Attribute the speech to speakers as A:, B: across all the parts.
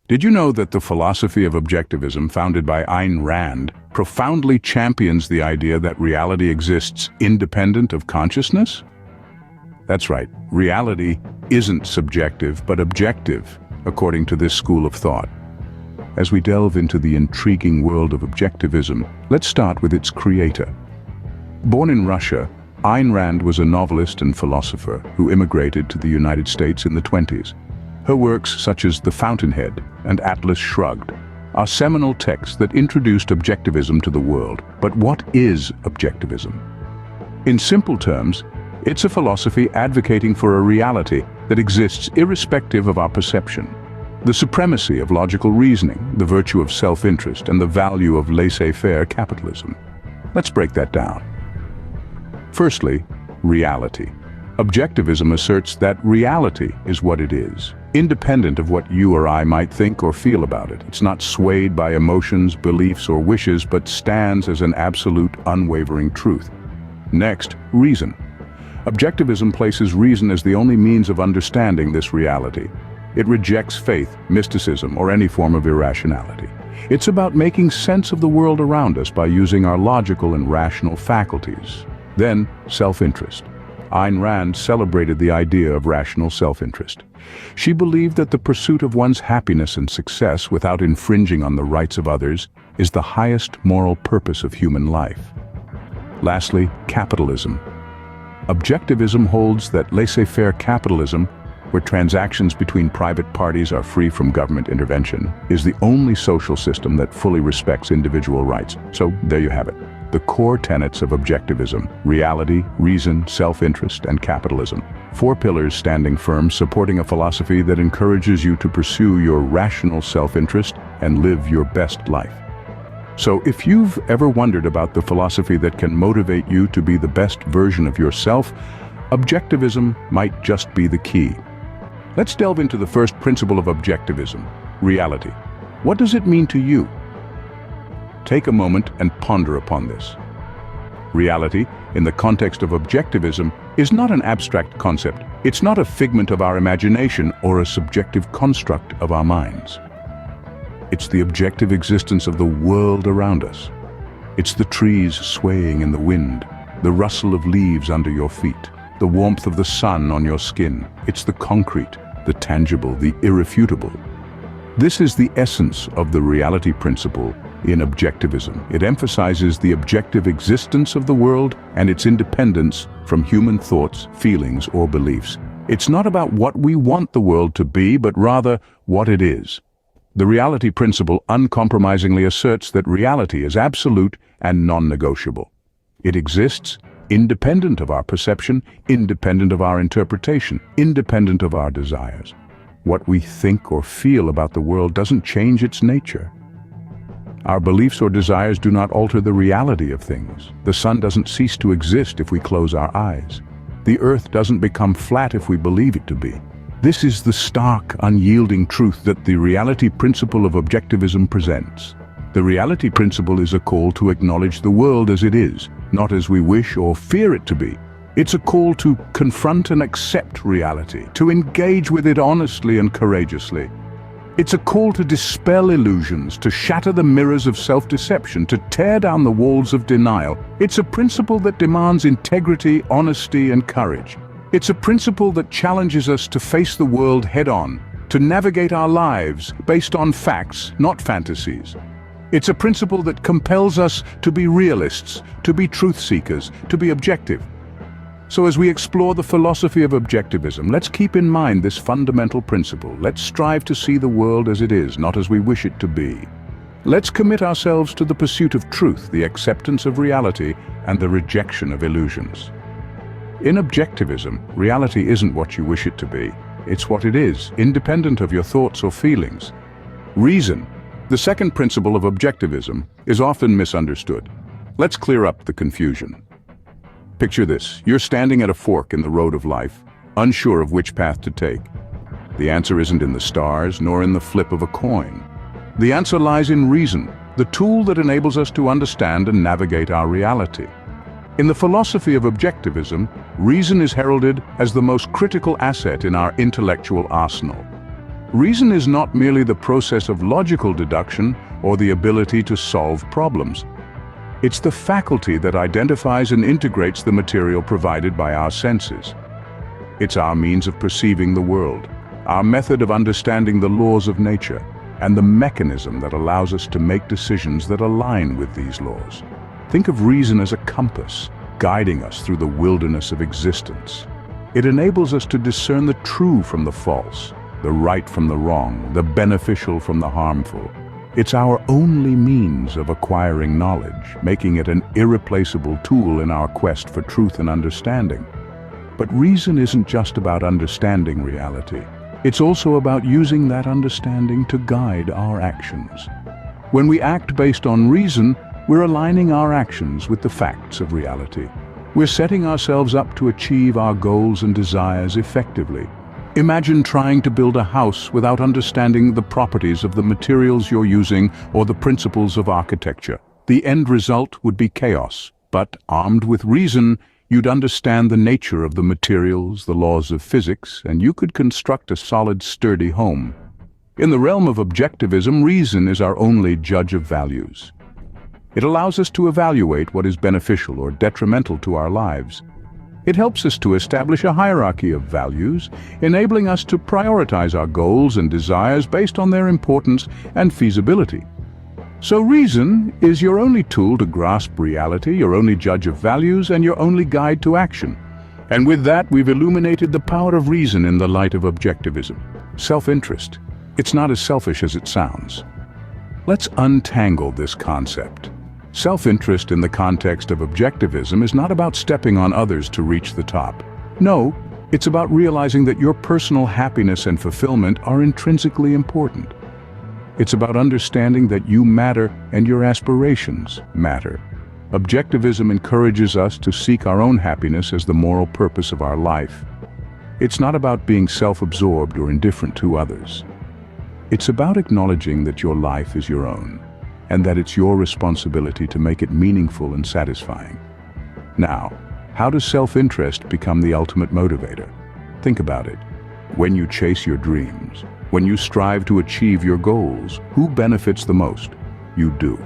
A: Did you know that the philosophy of objectivism, founded by Ayn Rand, profoundly champions the idea that reality exists independent of consciousness? That's right, reality isn't subjective but objective, according to this school of thought. As we delve into the intriguing world of objectivism, let's start with its creator. Born in Russia, Ayn Rand was a novelist and philosopher who immigrated to the United States in the 1920s. Her works, such as The Fountainhead and Atlas Shrugged, are seminal texts that introduced objectivism to the world. But what is objectivism? In simple terms, it's a philosophy advocating for a reality that exists irrespective of our perception. The supremacy of logical reasoning, the virtue of self-interest, and the value of laissez-faire capitalism. Let's break that down. Firstly, reality. Objectivism asserts that reality is what it is, independent of what you or I might think or feel about it. It's not swayed by emotions, beliefs, or wishes, but stands as an absolute, unwavering truth. Next, reason. Objectivism places reason as the only means of understanding this reality. It rejects faith, mysticism, or any form of irrationality. It's about making sense of the world around us by using our logical and rational faculties. Then, self-interest. Ayn Rand celebrated the idea of rational self-interest. She believed that the pursuit of one's happiness and success without infringing on the rights of others is the highest moral purpose of human life. Lastly, capitalism. Objectivism holds that laissez-faire capitalism, where transactions between private parties are free from government intervention, is the only social system that fully respects individual rights. So there you have it. The core tenets of objectivism: reality, reason, self-interest, and capitalism. 4 pillars standing firm, supporting a philosophy that encourages you to pursue your rational self-interest and live your best life. So if you've ever wondered about the philosophy that can motivate you to be the best version of yourself, objectivism might just be the key. Let's delve into the first principle of objectivism: reality. What does it mean to you? Take a moment and ponder upon this. Reality, in the context of objectivism, is not an abstract concept. It's not a figment of our imagination or a subjective construct of our minds. It's the objective existence of the world around us. It's the trees swaying in the wind, the rustle of leaves under your feet, the warmth of the sun on your skin. It's the concrete, the tangible, the irrefutable. This is the essence of the reality principle in objectivism. It emphasizes the objective existence of the world and its independence from human thoughts, feelings, or beliefs. It's not about what we want the world to be, but rather what it is. The reality principle uncompromisingly asserts that reality is absolute and non-negotiable. It exists independent of our perception, independent of our interpretation, independent of our desires. What we think or feel about the world doesn't change its nature. Our beliefs or desires do not alter the reality of things. The sun doesn't cease to exist if we close our eyes. The earth doesn't become flat if we believe it to be. This is the stark, unyielding truth that the reality principle of objectivism presents. The reality principle is a call to acknowledge the world as it is, not as we wish or fear it to be. It's a call to confront and accept reality, to engage with it honestly and courageously. It's a call to dispel illusions, to shatter the mirrors of self-deception, to tear down the walls of denial. It's a principle that demands integrity, honesty, and courage. It's a principle that challenges us to face the world head-on, to navigate our lives based on facts, not fantasies. It's a principle that compels us to be realists, to be truth-seekers, to be objective. So as we explore the philosophy of objectivism, let's keep in mind this fundamental principle. Let's strive to see the world as it is, not as we wish it to be. Let's commit ourselves to the pursuit of truth, the acceptance of reality, and the rejection of illusions. In objectivism, reality isn't what you wish it to be. It's what it is, independent of your thoughts or feelings. Reason, the second principle of objectivism, is often misunderstood. Let's clear up the confusion. Picture this: you're standing at a fork in the road of life, unsure of which path to take. The answer isn't in the stars, nor in the flip of a coin. The answer lies in reason, the tool that enables us to understand and navigate our reality. In the philosophy of objectivism, reason is heralded as the most critical asset in our intellectual arsenal. Reason is not merely the process of logical deduction or the ability to solve problems. It's the faculty that identifies and integrates the material provided by our senses. It's our means of perceiving the world, our method of understanding the laws of nature, and the mechanism that allows us to make decisions that align with these laws. Think of reason as a compass, guiding us through the wilderness of existence. It enables us to discern the true from the false, the right from the wrong, the beneficial from the harmful. It's our only means of acquiring knowledge, making it an irreplaceable tool in our quest for truth and understanding. But reason isn't just about understanding reality. It's also about using that understanding to guide our actions. When we act based on reason, we're aligning our actions with the facts of reality. We're setting ourselves up to achieve our goals and desires effectively. Imagine trying to build a house without understanding the properties of the materials you're using or the principles of architecture. The end result would be chaos. But armed with reason, you'd understand the nature of the materials, the laws of physics, and you could construct a solid, sturdy home. In the realm of objectivism, reason is our only judge of values. It allows us to evaluate what is beneficial or detrimental to our lives. It helps us to establish a hierarchy of values, enabling us to prioritize our goals and desires based on their importance and feasibility. So reason is your only tool to grasp reality, your only judge of values, and your only guide to action. And with that, we've illuminated the power of reason in the light of objectivism. Self-interest. It's not as selfish as it sounds. Let's untangle this concept. Self-interest in the context of objectivism is not about stepping on others to reach the top. No, it's about realizing that your personal happiness and fulfillment are intrinsically important. It's about understanding that you matter and your aspirations matter. Objectivism encourages us to seek our own happiness as the moral purpose of our life. It's not about being self-absorbed or indifferent to others. It's about acknowledging that your life is your own, and that it's your responsibility to make it meaningful and satisfying. Now, how does self-interest become the ultimate motivator? Think about it. When you chase your dreams, when you strive to achieve your goals, who benefits the most? You do.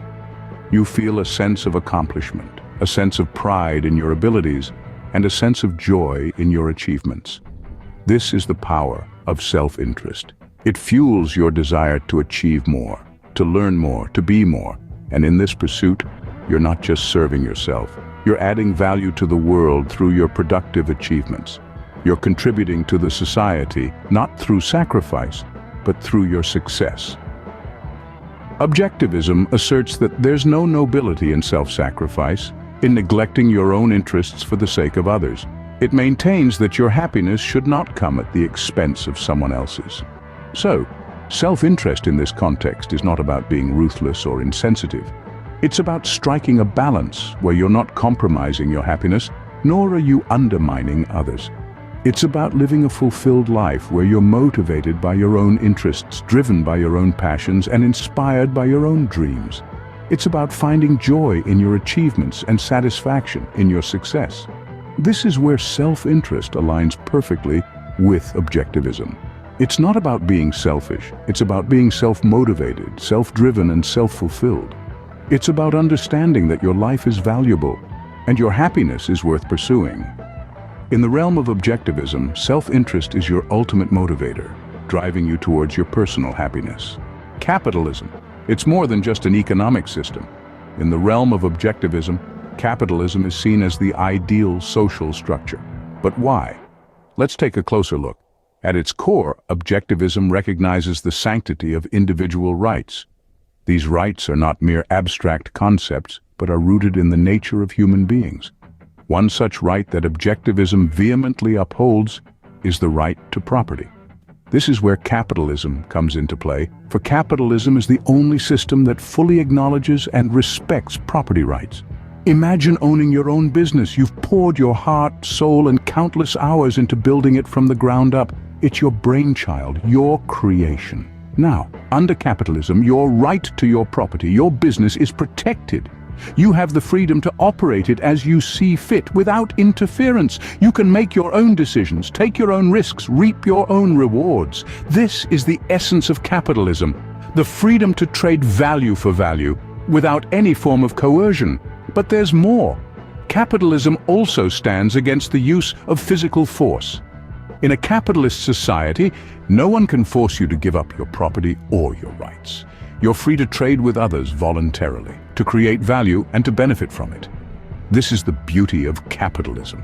A: You feel a sense of accomplishment, a sense of pride in your abilities, and a sense of joy in your achievements. This is the power of self-interest. It fuels your desire to achieve more, to learn more, to be more. And in this pursuit, you're not just serving yourself. You're adding value to the world through your productive achievements. You're contributing to the society, not through sacrifice, but through your success. Objectivism asserts that there's no nobility in self-sacrifice, in neglecting your own interests for the sake of others. It maintains that your happiness should not come at the expense of someone else's. So, self-interest in this context is not about being ruthless or insensitive. It's about striking a balance where you're not compromising your happiness, nor are you undermining others. It's about living a fulfilled life where you're motivated by your own interests, driven by your own passions, and inspired by your own dreams. It's about finding joy in your achievements and satisfaction in your success. This is where self-interest aligns perfectly with objectivism. It's not about being selfish. It's about being self-motivated, self-driven, and self-fulfilled. It's about understanding that your life is valuable and your happiness is worth pursuing. In the realm of objectivism, self-interest is your ultimate motivator, driving you towards your personal happiness. Capitalism. It's more than just an economic system. In the realm of objectivism, capitalism is seen as the ideal social structure. But why? Let's take a closer look. At its core, objectivism recognizes the sanctity of individual rights. These rights are not mere abstract concepts, but are rooted in the nature of human beings. One such right that objectivism vehemently upholds is the right to property. This is where capitalism comes into play, for capitalism is the only system that fully acknowledges and respects property rights. Imagine owning your own business. You've poured your heart, soul, and countless hours into building it from the ground up. It's your brainchild, your creation. Now, under capitalism, your right to your property, your business, is protected. You have the freedom to operate it as you see fit, without interference. You can make your own decisions, take your own risks, reap your own rewards. This is the essence of capitalism, the freedom to trade value for value, without any form of coercion. But there's more. Capitalism also stands against the use of physical force. In a capitalist society, no one can force you to give up your property or your rights. You're free to trade with others voluntarily, to create value and to benefit from it. This is the beauty of capitalism.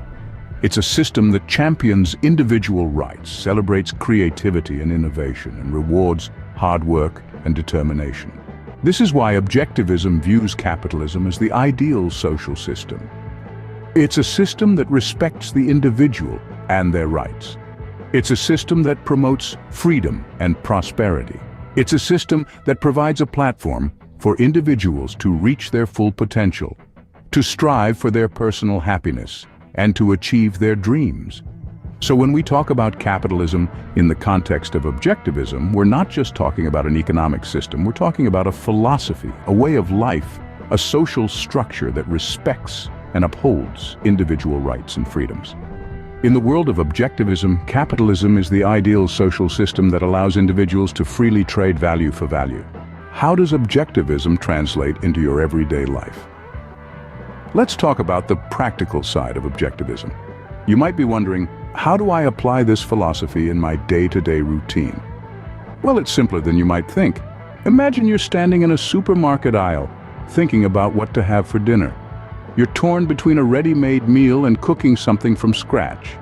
A: It's a system that champions individual rights, celebrates creativity and innovation, and rewards hard work and determination. This is why Objectivism views capitalism as the ideal social system. It's a system that respects the individual and their rights. It's a system that promotes freedom and prosperity. It's a system that provides a platform for individuals to reach their full potential, to strive for their personal happiness, and to achieve their dreams. So when we talk about capitalism in the context of Objectivism, we're not just talking about an economic system, we're talking about a philosophy, a way of life, a social structure that respects and upholds individual rights and freedoms. In the world of Objectivism, capitalism is the ideal social system that allows individuals to freely trade value for value. How does Objectivism translate into your everyday life? Let's talk about the practical side of Objectivism. You might be wondering, how do I apply this philosophy in my day-to-day routine? Well, it's simpler than you might think. Imagine you're standing in a supermarket aisle, thinking about what to have for dinner. You're torn between a ready-made meal and cooking something from scratch.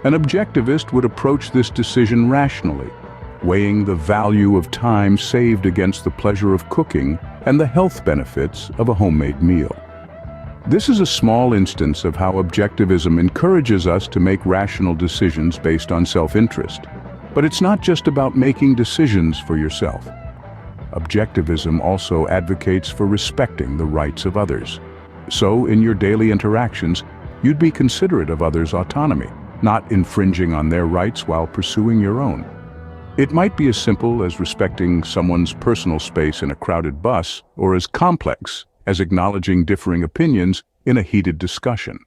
A: An objectivist would approach this decision rationally, weighing the value of time saved against the pleasure of cooking and the health benefits of a homemade meal. This is a small instance of how Objectivism encourages us to make rational decisions based on self-interest. But it's not just about making decisions for yourself. Objectivism also advocates for respecting the rights of others. So, in your daily interactions, you'd be considerate of others' autonomy, not infringing on their rights while pursuing your own. It might be as simple as respecting someone's personal space in a crowded bus, or as complex as acknowledging differing opinions in a heated discussion.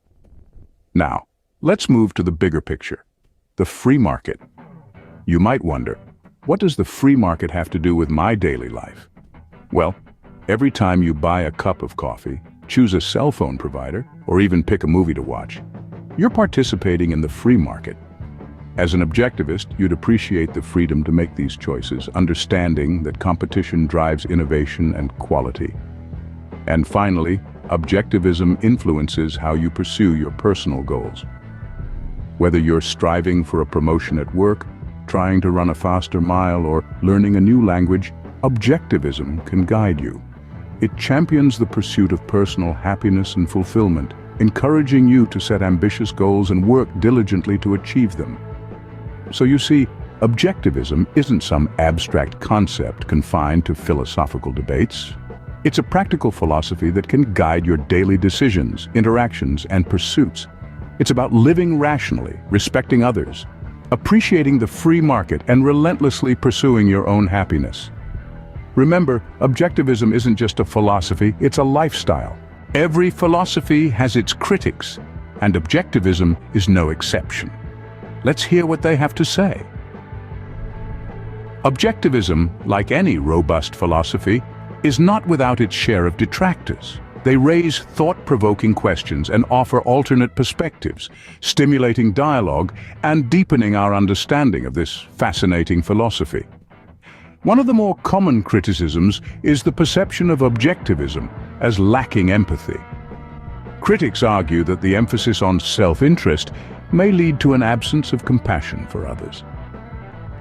A: Now, let's move to the bigger picture, the free market. You might wonder, what does the free market have to do with my daily life? Well, every time you buy a cup of coffee, choose a cell phone provider, or even pick a movie to watch, you're participating in the free market. As an objectivist, you'd appreciate the freedom to make these choices, understanding that competition drives innovation and quality. And finally, Objectivism influences how you pursue your personal goals. Whether you're striving for a promotion at work, trying to run a faster mile, or learning a new language, Objectivism can guide you. It champions the pursuit of personal happiness and fulfillment, encouraging you to set ambitious goals and work diligently to achieve them. So you see, Objectivism isn't some abstract concept confined to philosophical debates. It's a practical philosophy that can guide your daily decisions, interactions, and pursuits. It's about living rationally, respecting others, appreciating the free market, and relentlessly pursuing your own happiness. Remember, Objectivism isn't just a philosophy, it's a lifestyle. Every philosophy has its critics, and Objectivism is no exception. Let's hear what they have to say. Objectivism, like any robust philosophy, is not without its share of detractors. They raise thought-provoking questions and offer alternate perspectives, stimulating dialogue and deepening our understanding of this fascinating philosophy. One of the more common criticisms is the perception of Objectivism as lacking empathy. Critics argue that the emphasis on self-interest may lead to an absence of compassion for others.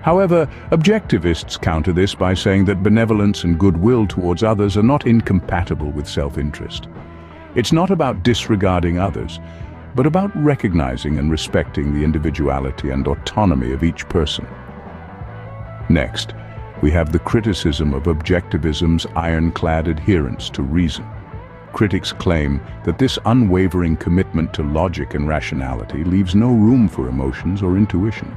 A: However, objectivists counter this by saying that benevolence and goodwill towards others are not incompatible with self-interest. It's not about disregarding others, but about recognizing and respecting the individuality and autonomy of each person. Next, we have the criticism of Objectivism's ironclad adherence to reason. Critics claim that this unwavering commitment to logic and rationality leaves no room for emotions or intuition.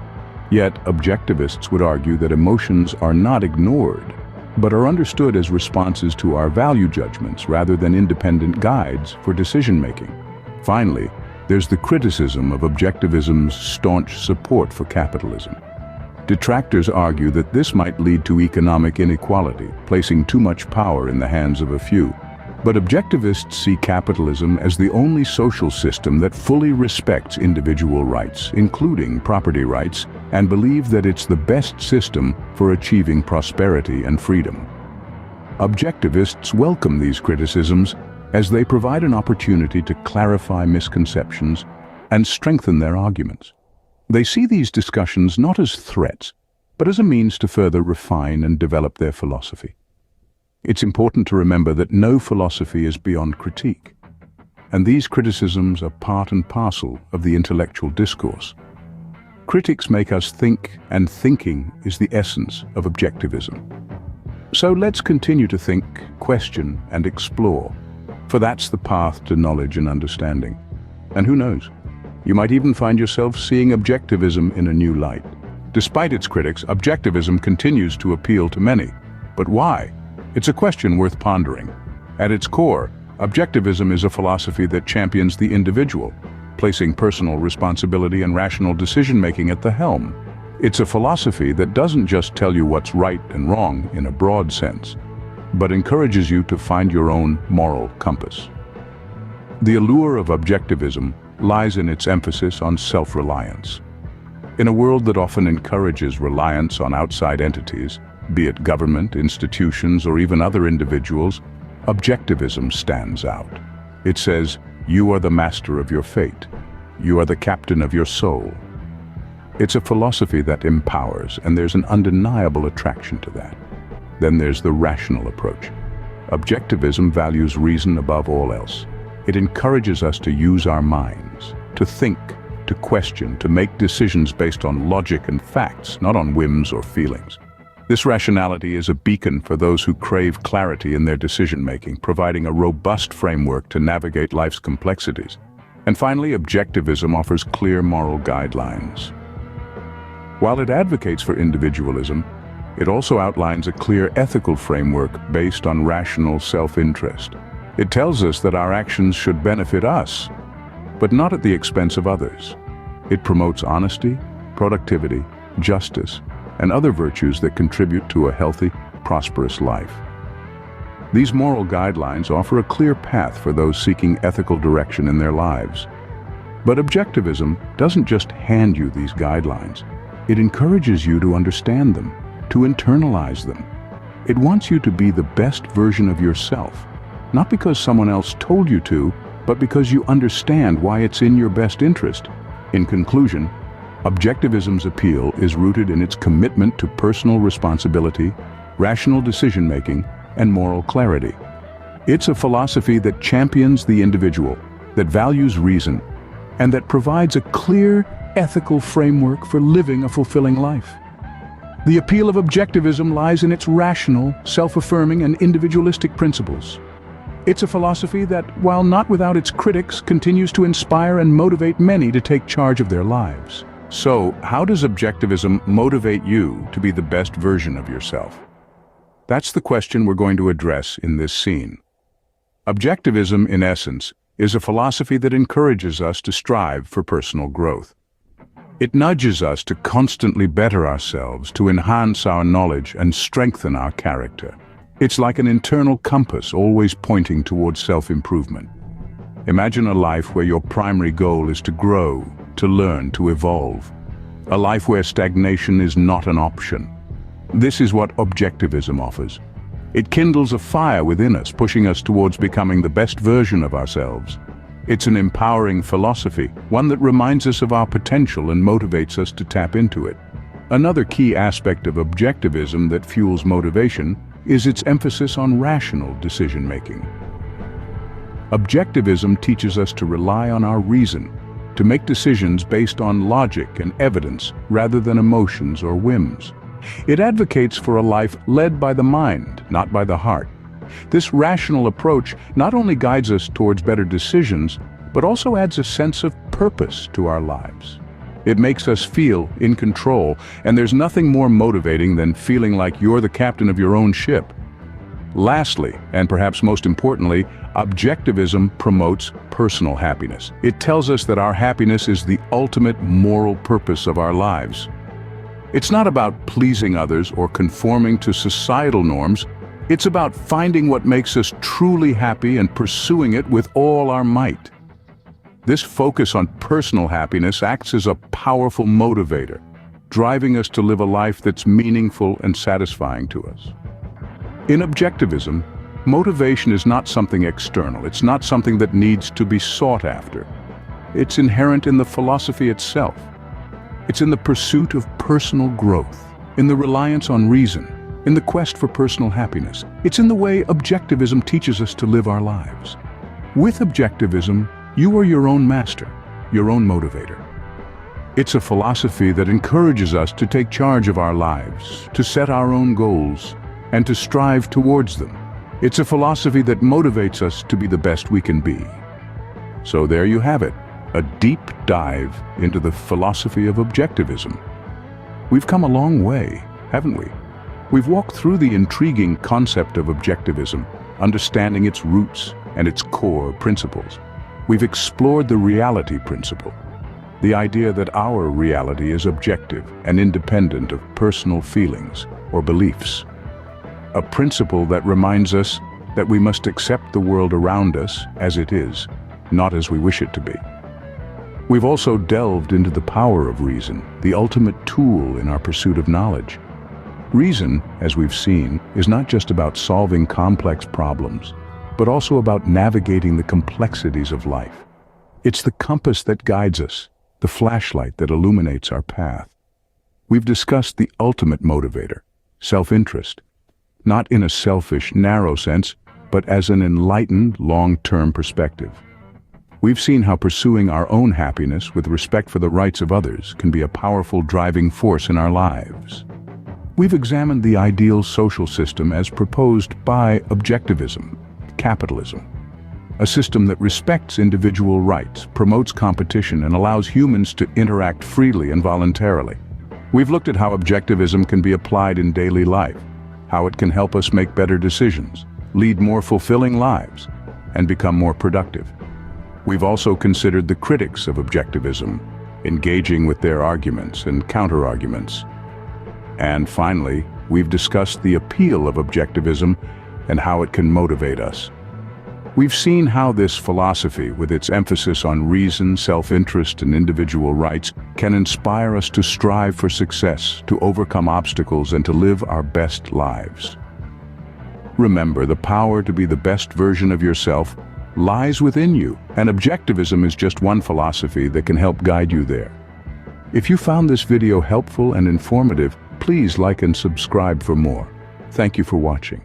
A: Yet, objectivists would argue that emotions are not ignored, but are understood as responses to our value judgments rather than independent guides for decision-making. Finally, there's the criticism of objectivism's staunch support for capitalism. Detractors argue that this might lead to economic inequality, placing too much power in the hands of a few. But objectivists see capitalism as the only social system that fully respects individual rights, including property rights, and believe that it's the best system for achieving prosperity and freedom. Objectivists welcome these criticisms as they provide an opportunity to clarify misconceptions and strengthen their arguments. They see these discussions not as threats, but as a means to further refine and develop their philosophy. It's important to remember that no philosophy is beyond critique, and these criticisms are part and parcel of the intellectual discourse. Critics make us think, and thinking is the essence of objectivism. So let's continue to think, question, and explore, for that's the path to knowledge and understanding. And who knows? You might even find yourself seeing objectivism in a new light. Despite its critics, objectivism continues to appeal to many. But why? It's a question worth pondering. At its core, objectivism is a philosophy that champions the individual, placing personal responsibility and rational decision-making at the helm. It's a philosophy that doesn't just tell you what's right and wrong in a broad sense, but encourages you to find your own moral compass. The allure of objectivism lies in its emphasis on self-reliance. In a world that often encourages reliance on outside entities, be it government, institutions, or even other individuals, objectivism stands out. It says, you are the master of your fate. You are the captain of your soul. It's a philosophy that empowers, and there's an undeniable attraction to that. Then there's the rational approach. Objectivism values reason above all else. It encourages us to use our minds, to think, to question, to make decisions based on logic and facts, not on whims or feelings. This rationality is a beacon for those who crave clarity in their decision-making, providing a robust framework to navigate life's complexities. And finally, objectivism offers clear moral guidelines. While it advocates for individualism, it also outlines a clear ethical framework based on rational self-interest. It tells us that our actions should benefit us, but not at the expense of others. It promotes honesty, productivity, justice, and other virtues that contribute to a healthy, prosperous life. These moral guidelines offer a clear path for those seeking ethical direction in their lives. But objectivism doesn't just hand you these guidelines. It encourages you to understand them, to internalize them. It wants you to be the best version of yourself, not because someone else told you to, but because you understand why it's in your best interest. In conclusion, objectivism's appeal is rooted in its commitment to personal responsibility, rational decision-making, and moral clarity. It's a philosophy that champions the individual, that values reason, and that provides a clear, ethical framework for living a fulfilling life. The appeal of objectivism lies in its rational, self-affirming, and individualistic principles. It's a philosophy that, while not without its critics, continues to inspire and motivate many to take charge of their lives. So, how does objectivism motivate you to be the best version of yourself? That's the question we're going to address in this scene. Objectivism, in essence, is a philosophy that encourages us to strive for personal growth. It nudges us to constantly better ourselves, to enhance our knowledge and strengthen our character. It's like an internal compass always pointing towards self-improvement. Imagine a life where your primary goal is to grow, to learn, to evolve. A life where stagnation is not an option. This is what objectivism offers. It kindles a fire within us, pushing us towards becoming the best version of ourselves. It's an empowering philosophy, one that reminds us of our potential and motivates us to tap into it. Another key aspect of objectivism that fuels motivation is its emphasis on rational decision-making. Objectivism teaches us to rely on our reason, to make decisions based on logic and evidence rather than emotions or whims. It advocates for a life led by the mind, not by the heart. This rational approach not only guides us towards better decisions, but also adds a sense of purpose to our lives. It makes us feel in control, and there's nothing more motivating than feeling like you're the captain of your own ship. Lastly, and perhaps most importantly, objectivism promotes personal happiness. It tells us that our happiness is the ultimate moral purpose of our lives. It's not about pleasing others or conforming to societal norms. It's about finding what makes us truly happy and pursuing it with all our might. This focus on personal happiness acts as a powerful motivator, driving us to live a life that's meaningful and satisfying to us. In objectivism, motivation is not something external. It's not something that needs to be sought after. It's inherent in the philosophy itself. It's in the pursuit of personal growth, in the reliance on reason, in the quest for personal happiness. It's in the way objectivism teaches us to live our lives. With objectivism, you are your own master, your own motivator. It's a philosophy that encourages us to take charge of our lives, to set our own goals, and to strive towards them. It's a philosophy that motivates us to be the best we can be. So there you have it, a deep dive into the philosophy of objectivism. We've come a long way, haven't we? We've walked through the intriguing concept of objectivism, understanding its roots and its core principles. We've explored the reality principle, the idea that our reality is objective and independent of personal feelings or beliefs. A principle that reminds us that we must accept the world around us as it is, not as we wish it to be. We've also delved into the power of reason, the ultimate tool in our pursuit of knowledge. Reason, as we've seen, is not just about solving complex problems, but also about navigating the complexities of life. It's the compass that guides us, the flashlight that illuminates our path. We've discussed the ultimate motivator, self-interest, not in a selfish, narrow sense, but as an enlightened, long-term perspective. We've seen how pursuing our own happiness with respect for the rights of others can be a powerful driving force in our lives. We've examined the ideal social system as proposed by objectivism, capitalism, a system that respects individual rights, promotes competition, and allows humans to interact freely and voluntarily. We've looked at how objectivism can be applied in daily life, how it can help us make better decisions, lead more fulfilling lives, and become more productive. We've also considered the critics of objectivism, engaging with their arguments and counter-arguments. And finally, we've discussed the appeal of objectivism and how it can motivate us. We've seen how this philosophy, with its emphasis on reason, self-interest, and individual rights, can inspire us to strive for success, to overcome obstacles, and to live our best lives. Remember, the power to be the best version of yourself lies within you, and objectivism is just one philosophy that can help guide you there. If you found this video helpful and informative, please like and subscribe for more. Thank you for watching.